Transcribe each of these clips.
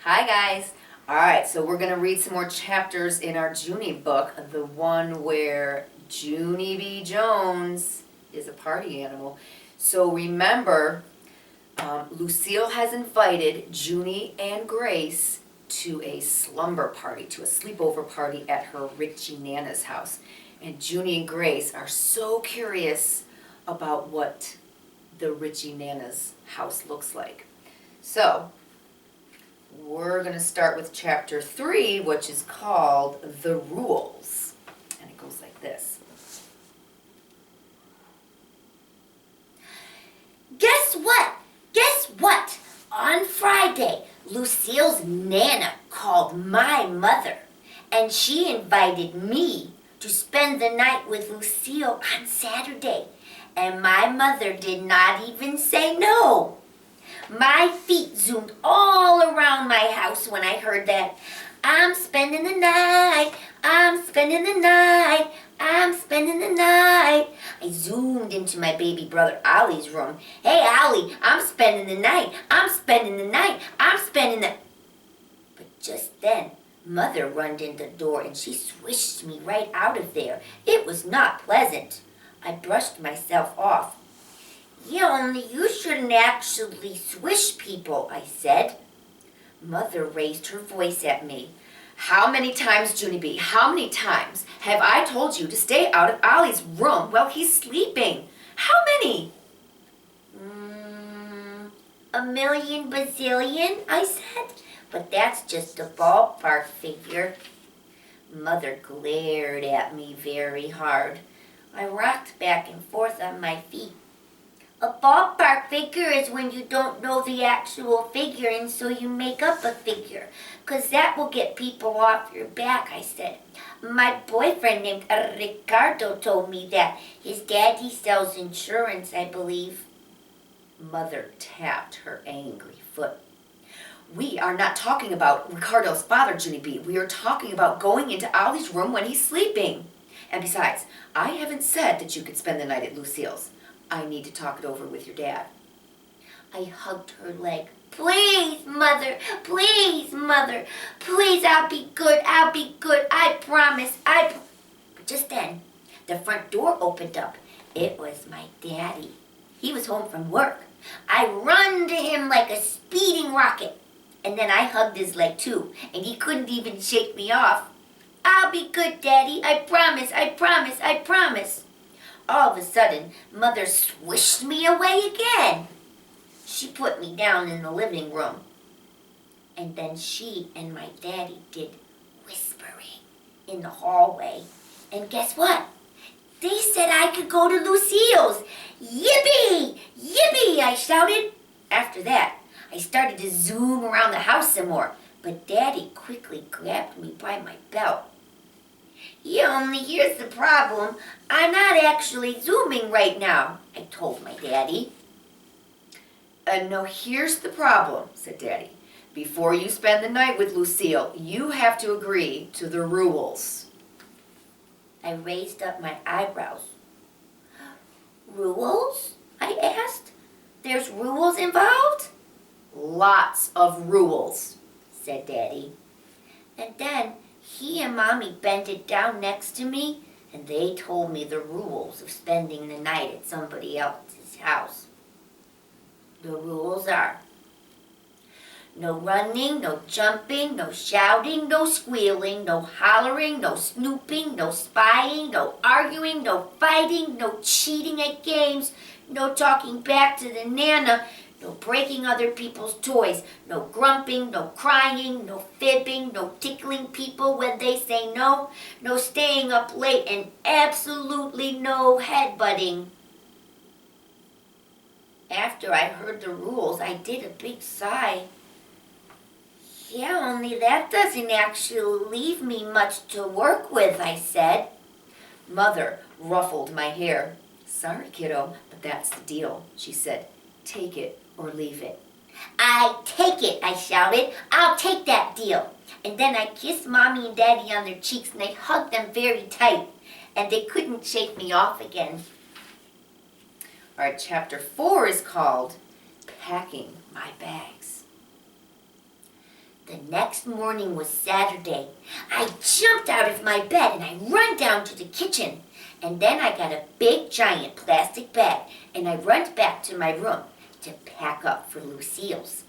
Hi guys. All right, so we're going to read some more chapters in our Junie book, the one where Junie B. Jones is a party animal. So remember, Lucille has invited Junie and Grace to a slumber party, to a sleepover party at her Richie Nana's house. And Junie and Grace are so curious about what the Richie Nana's house looks like. So, we're going to start with chapter 3, which is called The Rules. And it goes like this. Guess what? Guess what? On Friday, Lucille's Nana called my mother, and she invited me to spend the night with Lucille on Saturday. And my mother did not even say no. My feet zoomed all around my house when I heard that. I'm spending the night, I'm spending the night, I'm spending the night. I zoomed into my baby brother Ollie's room. Hey Ollie, I'm spending the night, I'm spending the night, I'm spending the... But just then, Mother runned in the door and she swished me right out of there. It was not pleasant. I brushed myself off. You shouldn't actually swish people, I said. Mother raised her voice at me. How many times, Junie B., how many times have I told you to stay out of Ollie's room while he's sleeping? How many? A million bazillion, I said. But that's just a ballpark figure. Mother glared at me very hard. I rocked back and forth on my feet. A ballpark figure is when you don't know the actual figure and so you make up a figure. 'Cause that will get people off your back, I said. My boyfriend named Ricardo told me that. His daddy sells insurance, I believe. Mother tapped her angry foot. We are not talking about Ricardo's father, Junie B. We are talking about going into Ollie's room when he's sleeping. And besides, I haven't said that you could spend the night at Lucille's. I need to talk it over with your dad. I hugged her leg. Please, Mother, please, Mother, please, I'll be good, I promise, But just then, the front door opened up. It was my daddy. He was home from work. I run to him like a speeding rocket. And then I hugged his leg too, and he couldn't even shake me off. I'll be good, Daddy, I promise, I promise, I promise. All of a sudden, Mother swished me away again. She put me down in the living room. And then she and my daddy did whispering in the hallway. And guess what? They said I could go to Lucille's. Yippee! Yippee! I shouted. After that, I started to zoom around the house some more. But Daddy quickly grabbed me by my belt. Here's the problem. I'm not actually zooming right now, I told my daddy. No, here's the problem, said Daddy. Before you spend the night with Lucille, you have to agree to the rules. I raised up my eyebrows. Rules? I asked. There's rules involved? Lots of rules, said Daddy. And then he and Mommy bent down next to me, and they told me the rules of spending the night at somebody else's house. The rules are: no running, no jumping, no shouting, no squealing, no hollering, no snooping, no spying, no arguing, no fighting, no cheating at games, no talking back to the Nana, no breaking other people's toys, no grumping, no crying, no fibbing, no tickling people when they say no, no staying up late, and absolutely no headbutting. After I heard the rules, I did a big sigh. Yeah, only that doesn't actually leave me much to work with, I said. Mother ruffled my hair. Sorry, kiddo, but that's the deal, she said. Take it or leave it. I take it, I shouted. I'll take that deal. And then I kissed Mommy and Daddy on their cheeks and I hugged them very tight. And they couldn't shake me off again. All right, chapter 4 is called Packing My Bags. The next morning was Saturday. I jumped out of my bed and I run down to the kitchen. And then I got a big giant plastic bag and I run back to my room to pack up for Lucille's.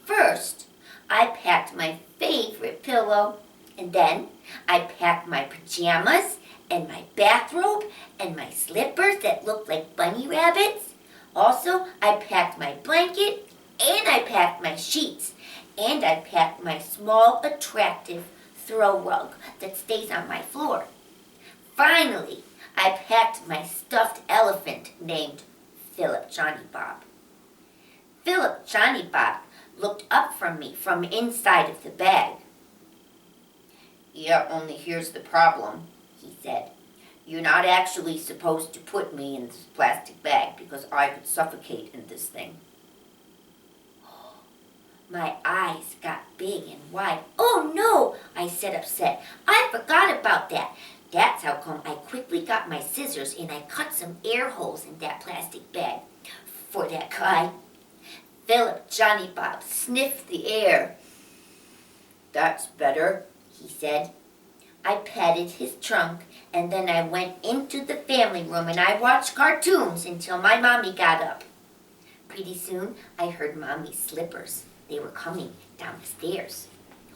First, I packed my favorite pillow, and then I packed my pajamas and my bathrobe and my slippers that looked like bunny rabbits. Also, I packed my blanket and I packed my sheets. And I packed my small, attractive throw rug that stays on my floor. Finally, I packed my stuffed elephant named Philip Johnny Bob. Philip Johnny Bob looked up from me from inside of the bag. Yeah, only here's the problem, he said. You're not actually supposed to put me in this plastic bag because I could suffocate in this thing. My eyes got big and wide. Oh no, I said upset. I forgot about that. That's how come I quickly got my scissors and I cut some air holes in that plastic bag for that guy. Philip Johnny Bob sniffed the air. That's better, he said. I patted his trunk and then I went into the family room and I watched cartoons until my mommy got up. Pretty soon I heard Mommy's slippers. They were coming down the stairs.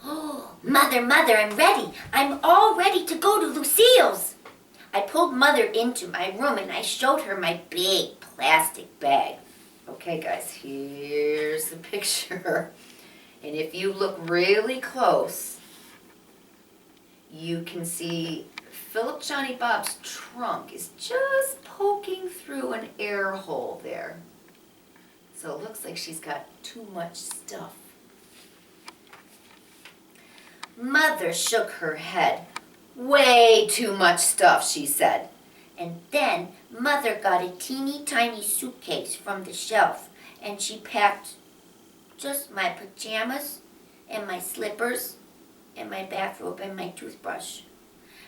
Oh, Mother, I'm ready. I'm all ready to go to Lucille's. I pulled Mother into my room and I showed her my big plastic bag. Okay, guys, here's the picture. And if you look really close, you can see Philip Johnny Bob's trunk is just poking through an air hole there. So it looks like she's got too much stuff. Mother shook her head. Way too much stuff, she said. And then Mother got a teeny tiny suitcase from the shelf and she packed just my pajamas and my slippers and my bathrobe and my toothbrush.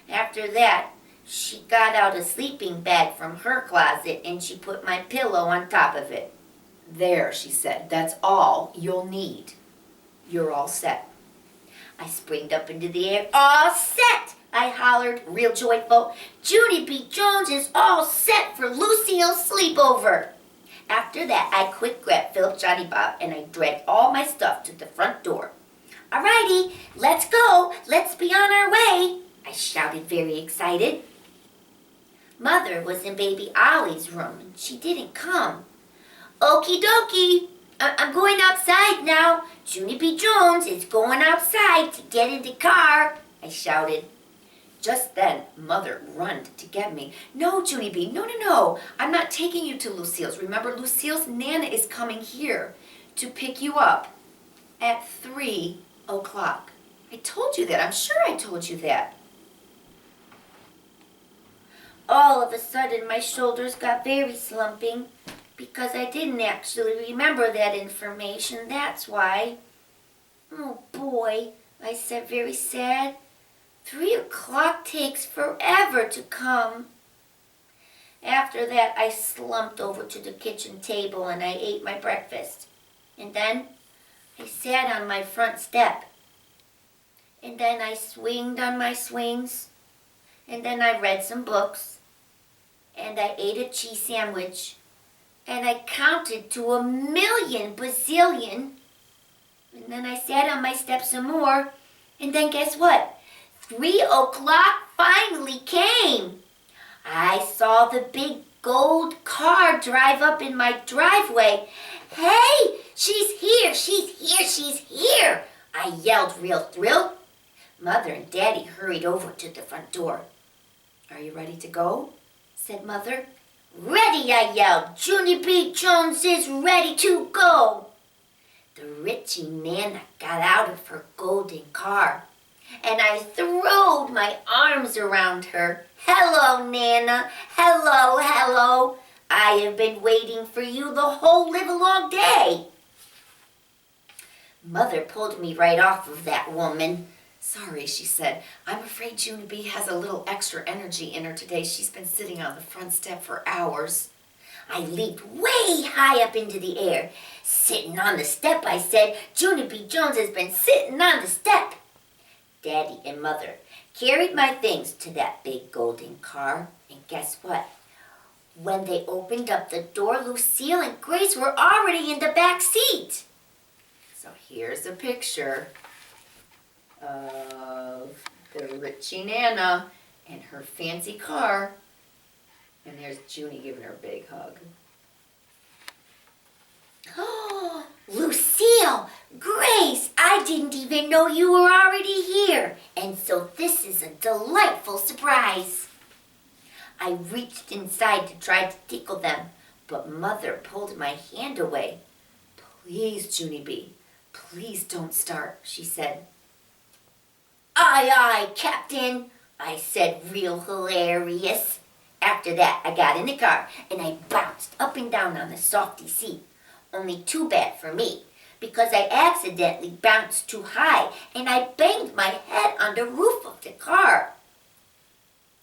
After that, she got out a sleeping bag from her closet and she put my pillow on top of it. There, she said, that's all you'll need. You're all set. I springed up into the air. All set, I hollered, real joyful. Junie B. Jones is all set for Lucille's sleepover. After that, I quick grabbed Philip Johnny Bob and I dragged all my stuff to the front door. Alrighty, let's go. Let's be on our way, I shouted, very excited. Mother was in baby Ollie's room and she didn't come. Okie dokie, I'm going outside now. Junie B. Jones is going outside to get in the car, I shouted. Just then, Mother runned to get me. No, Junie B, no. I'm not taking you to Lucille's. Remember, Lucille's Nana is coming here to pick you up at 3 o'clock. I told you that. I'm sure I told you that. All of a sudden, my shoulders got very slumping because I didn't actually remember that information. That's why. Oh, boy, I said, very sad. 3 o'clock takes forever to come. After that, I slumped over to the kitchen table and I ate my breakfast. And then I sat on my front step. And then I swinged on my swings. And then I read some books. And I ate a cheese sandwich. And I counted to 1,000,000 bazillion. And then I sat on my step some more. And then guess what? 3 o'clock finally came. I saw the big gold car drive up in my driveway. Hey, she's here, she's here, I yelled, real thrilled. Mother and Daddy hurried over to the front door. Are you ready to go? Said Mother. Ready, I yelled. Junie B. Jones is ready to go. The Richie Nana got out of her golden car, and I throwed my arms around her. Hello, Nana. Hello. I have been waiting for you the whole livelong day. Mother pulled me right off of that woman. Sorry, she said. I'm afraid Junie B has a little extra energy in her today. She's been sitting on the front step for hours. I leaped way high up into the air. Sitting on the step, I said. Junie B. Jones has been sitting on the step. Daddy and Mother carried my things to that big golden car. And guess what? When they opened up the door, Lucille and Grace were already in the back seat. So here's a picture of the Richie Nana and her fancy car. And there's Junie giving her a big hug. Oh, Lucille, Grace, I didn't even know you were already here. And so this is a delightful surprise. I reached inside to try to tickle them, but Mother pulled my hand away. Please, Junie B, please don't start, she said. Aye, aye, Captain, I said, real hilarious. After that, I got in the car and I bounced up and down on the softy seat. Only too bad for me, because I accidentally bounced too high and I banged my head on the roof of the car.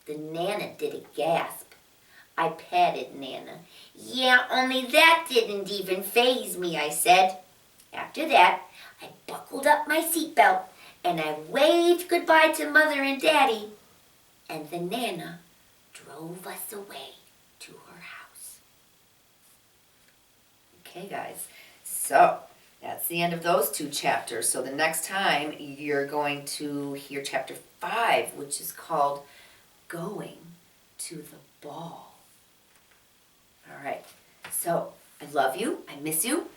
The Nana did a gasp. I patted Nana. Yeah, only that didn't even faze me, I said. After that, I buckled up my seatbelt and I waved goodbye to Mother and Daddy. And the Nana drove us away to her house. Okay, guys, so that's the end of those 2 chapters. So the next time you're going to hear chapter 5, which is called Going to the Ball. All right, so I love you, I miss you,